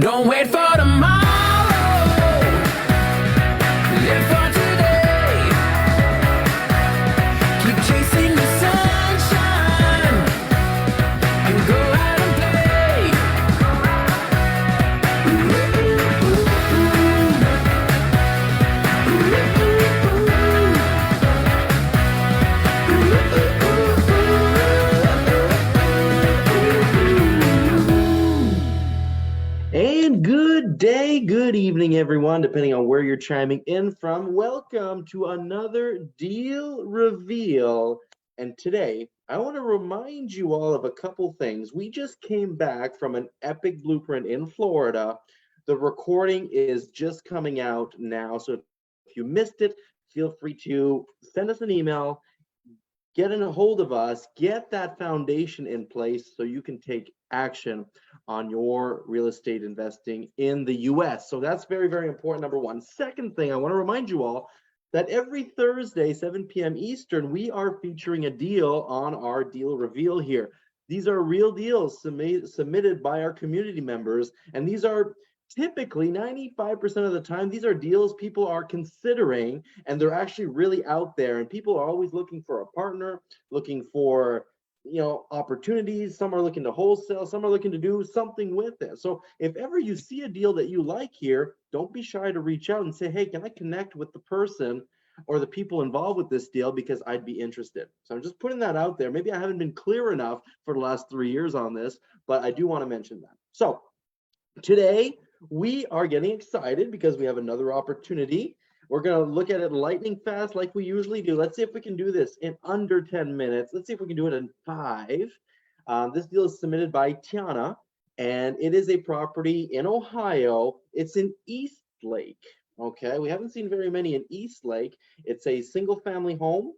Don't wait for tomorrow. Live for today. Keep chasing the sunshine and go out and play. And good day, good evening, everyone, depending on where you're chiming in from. Welcome to another deal reveal. And today, I want to remind you all of a couple things. We just came back from an epic blueprint in Florida. The recording is just coming out now. So if you missed it, feel free to send us an email, get in a hold of us, get that foundation in place so you can take action on your real estate investing in the US. So that's very, very important, number one. Second thing, I want to remind you all that every Thursday, 7 p.m. Eastern, we are featuring a deal on our deal reveal here. These are real deals submitted by our community members, and these are typically 95% of the time, these are deals people are considering, and they're actually really out there, and people are always looking for a partner, looking for opportunities. Some are looking to wholesale, some are looking to do something with it. So if ever you see a deal that you like here, don't be shy to reach out and say, hey, can I connect with the person or the people involved with this deal, because I'd be interested. So I'm just putting that out there. Maybe I haven't been clear enough for the last 3 years on this, but I do want to mention that. So today we are getting excited because we have another opportunity. We're going to look at it lightning fast like we usually do. Let's see if we can do this in under 10 minutes. Let's see if we can do it in 5. This deal is submitted by Tiana, and it is a property in Ohio. It's in Eastlake. Okay, we haven't seen very many in Eastlake. It's a single family home,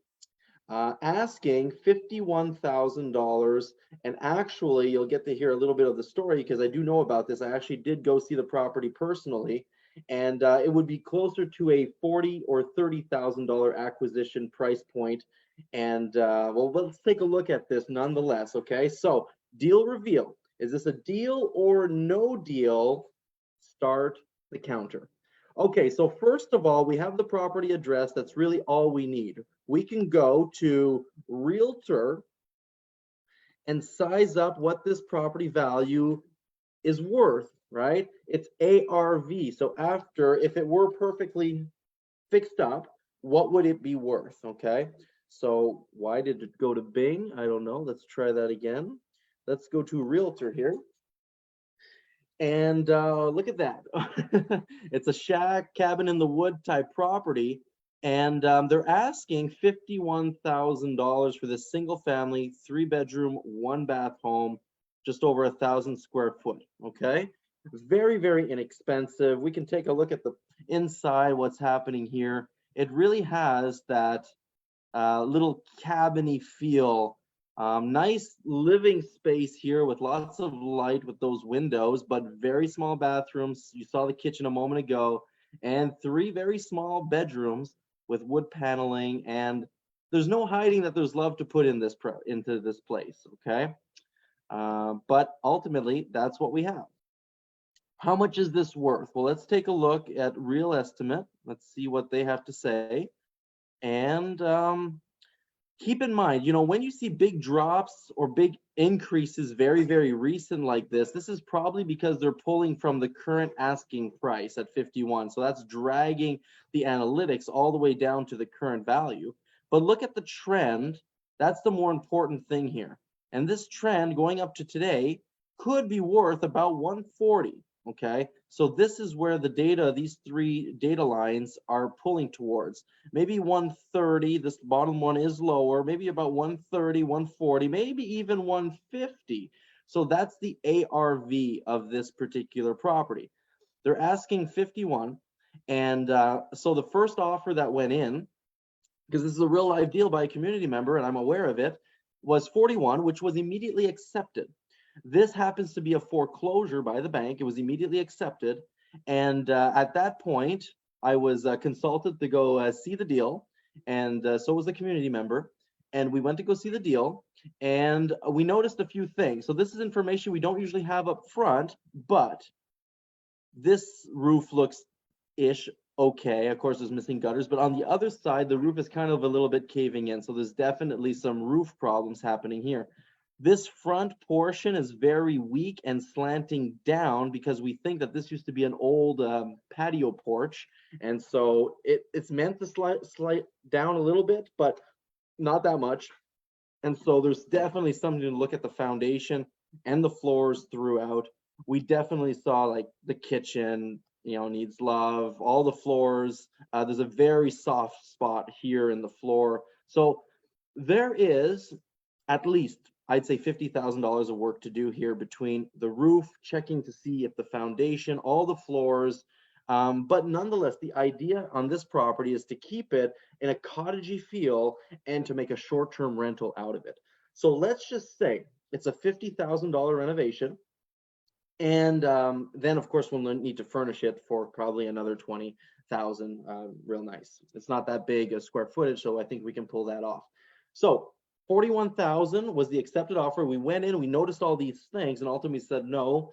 asking $51,000. And actually, you'll get to hear a little bit of the story because I do know about this. I actually did go see the property personally. And it would be closer to a $40,000 or $30,000 acquisition price point. And well, let's take a look at this nonetheless. Okay, so deal reveal. Is this a deal or no deal? Start the counter. Okay, so first of all, we have the property address. That's really all we need. We can go to Realtor and size up what this property value is worth, right? It's ARV. So after, if it were perfectly fixed up, what would it be worth? Okay. So why did it go to Bing? I don't know. Let's try that again. Let's go to Realtor here. And look at that. It's a shack, cabin in the wood type property. And they're asking $51,000 for this single family, 3-bedroom, 1-bath home, just over 1,000 square foot. Okay. Very, very inexpensive. We can take a look at the inside, what's happening here. It really has that little cabin-y feel. Nice living space here with lots of light with those windows, but very small bathrooms. You saw the kitchen a moment ago, and 3 very small bedrooms with wood paneling. And there's no hiding that there's love to put in this into this place. Okay. But ultimately, that's what we have. How much is this worth? Well, let's take a look at Real Estimate. Let's see what they have to say. And keep in mind, when you see big drops or big increases very, very recent like this is probably because they're pulling from the current asking price at 51. So that's dragging the analytics all the way down to the current value. But look at the trend. That's the more important thing here. And this trend going up to today could be worth about 140. Okay, so this is where the data, these 3 data lines are pulling towards. Maybe 130, this bottom one is lower, maybe about 130, 140, maybe even 150. So that's the ARV of this particular property. They're asking 51. And so the first offer that went in, because this is a real live deal by a community member and I'm aware of it, was 41, which was immediately accepted. This happens to be a foreclosure by the bank. It was immediately accepted. And at that point, I was consulted to go see the deal. And so was the community member. And we went to go see the deal. And we noticed a few things. So this is information we don't usually have up front, but this roof looks ish okay. Of course, there's missing gutters, but on the other side, the roof is kind of a little bit caving in. So there's definitely some roof problems happening here. This front portion is very weak and slanting down because we think that this used to be an old patio porch. And so it's meant to slide down a little bit, but not that much. And so there's definitely something to look at the foundation and the floors throughout. We definitely saw like the kitchen, needs love, all the floors. There's a very soft spot here in the floor. So there is at least, I'd say $50,000 of work to do here between the roof, checking to see if the foundation, all the floors. But nonetheless, the idea on this property is to keep it in a cottagey feel and to make a short-term rental out of it. So let's just say it's a $50,000 renovation. And then, of course, we'll need to furnish it for probably another 20,000. Real nice. It's not that big a square footage, so I think we can pull that off. So 41,000 was the accepted offer. We went in, we noticed all these things, and ultimately said no.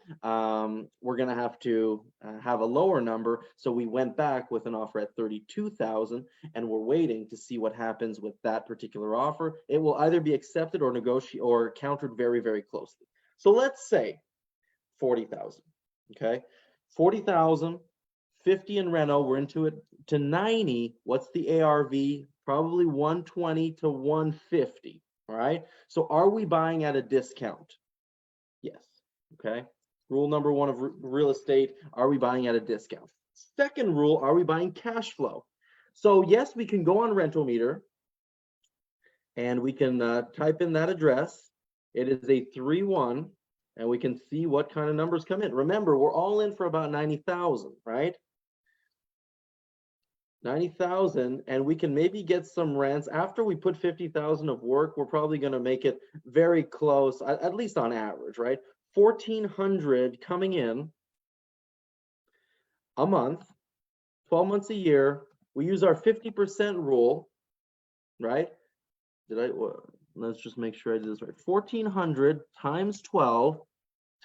We're gonna have to have a lower number. So we went back with an offer at 32,000, and we're waiting to see what happens with that particular offer. It will either be accepted or negotiated or countered very, very closely. So let's say 40,000. Okay, 40,000, 50 in reno. We're into it to 90. What's the ARV? Probably 120 to 150. All right. So are we buying at a discount? Yes. Okay. Rule number one of real estate: are we buying at a discount? Second rule: are we buying cash flow? So yes, we can go on Rental Meter and we can type in that address. It is a 3-1. And we can see what kind of numbers come in. Remember, we're all in for about 90,000, right? 90,000, and we can maybe get some rents. After we put 50,000 of work, we're probably going to make it very close, at least on average, right? 1,400 coming in a month, 12 months a year. We use our 50% rule, right? Let's just make sure I did this right. 1,400 times 12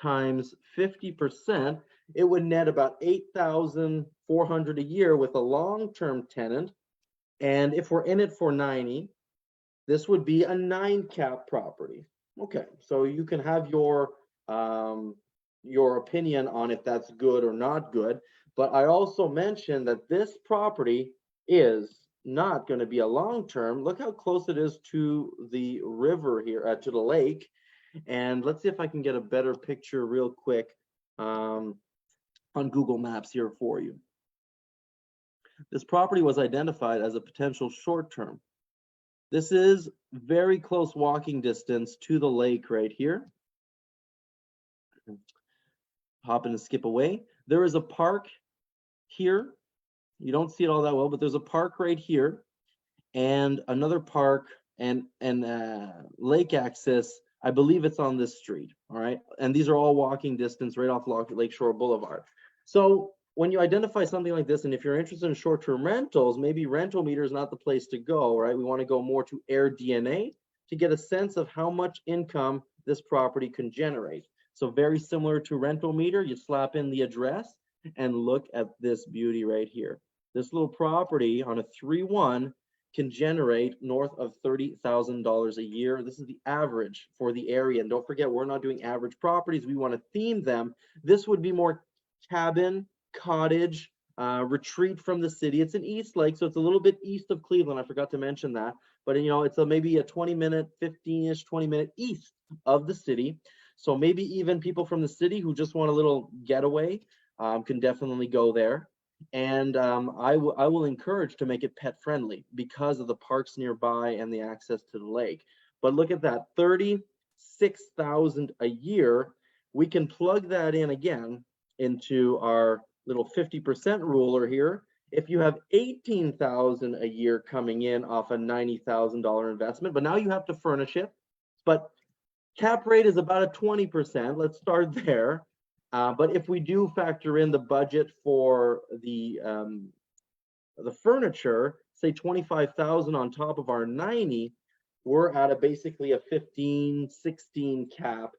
times 50%, it would net about 8,400 a year with a long-term tenant. And if we're in it for 90, this would be a 9 cap property. Okay, so you can have your opinion on if that's good or not good. But I also mentioned that this property is not going to be a long-term. Look how close it is to the river here, to the lake. And let's see if I can get a better picture real quick on Google Maps here for you. This property was identified as a potential short-term. This is very close walking distance to the lake right here. Hop and skip away. There is a park here. You don't see it all that well, but there's a park right here and another park and lake access. I believe it's on this street. All right. And these are all walking distance right off Lakeshore Boulevard. So when you identify something like this, and if you're interested in short-term rentals, maybe Rental Meter is not the place to go, right? We want to go more to AirDNA to get a sense of how much income this property can generate. So very similar to Rental Meter, you slap in the address and look at this beauty right here. This little property on a 3-1 can generate north of $30,000 a year. This is the average for the area. And don't forget, we're not doing average properties. We want to theme them. This would be more cabin, cottage, retreat from the city. It's in East Lake, so it's a little bit east of Cleveland. I forgot to mention that. But, it's maybe a 20-minute, 15-ish, 20-minute east of the city. So maybe even people from the city who just want a little getaway can definitely go there. And I will encourage to make it pet friendly because of the parks nearby and the access to the lake. But look at that, 36,000 a year. We can plug that in again into our little 50% ruler here. If you have 18,000 a year coming in off a $90,000 investment, but now you have to furnish it. But cap rate is about a 20%. Let's start there. But if we do factor in the budget for the furniture, say 25,000 on top of our 90, we're at basically a 15, 16 cap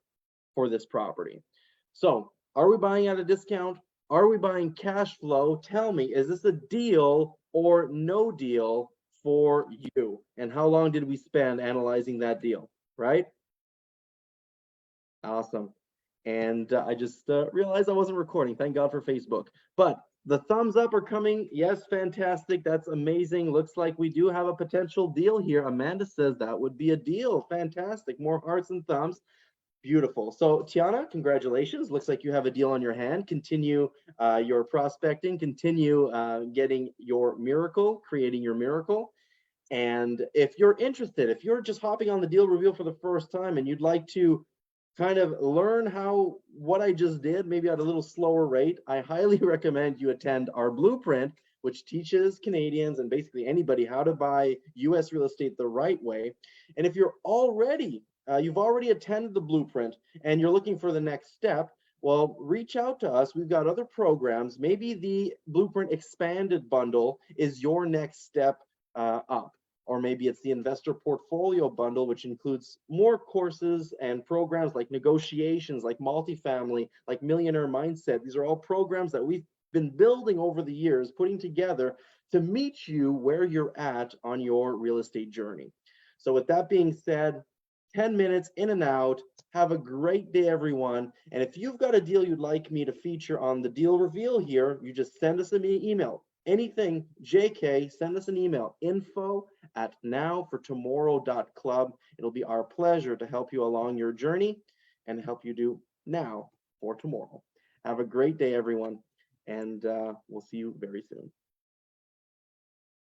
for this property. So are we buying at a discount? Are we buying cash flow? Tell me, is this a deal or no deal for you? And how long did we spend analyzing that deal, right? Awesome. And I just realized I wasn't recording. Thank God for Facebook. But the thumbs up are coming. Yes, fantastic. That's amazing. Looks like we do have a potential deal here. Amanda says that would be a deal. Fantastic. More hearts and thumbs. Beautiful. So, Tiana, congratulations. Looks like you have a deal on your hand. Continue your prospecting, continue getting your miracle, creating your miracle. And if you're interested, if you're just hopping on the deal reveal for the first time and you'd like to kind of learn how what I just did, maybe at a little slower rate, I highly recommend you attend our blueprint, which teaches Canadians and basically anybody how to buy US real estate the right way. And if you've already attended the blueprint and you're looking for the next step, well, reach out to us. We've got other programs. Maybe the blueprint expanded bundle is your next step up, or maybe it's the investor portfolio bundle, which includes more courses and programs like negotiations, like multifamily, like millionaire mindset. These are all programs that we've been building over the years, putting together to meet you where you're at on your real estate journey. So with that being said, 10 minutes in and out. Have a great day, everyone. And if you've got a deal you'd like me to feature on the deal reveal here, you just send us an email. Anything, JK, send us an email, info@nowfortomorrow.club. It'll be our pleasure to help you along your journey and help you do now for tomorrow. Have a great day, everyone, and we'll see you very soon.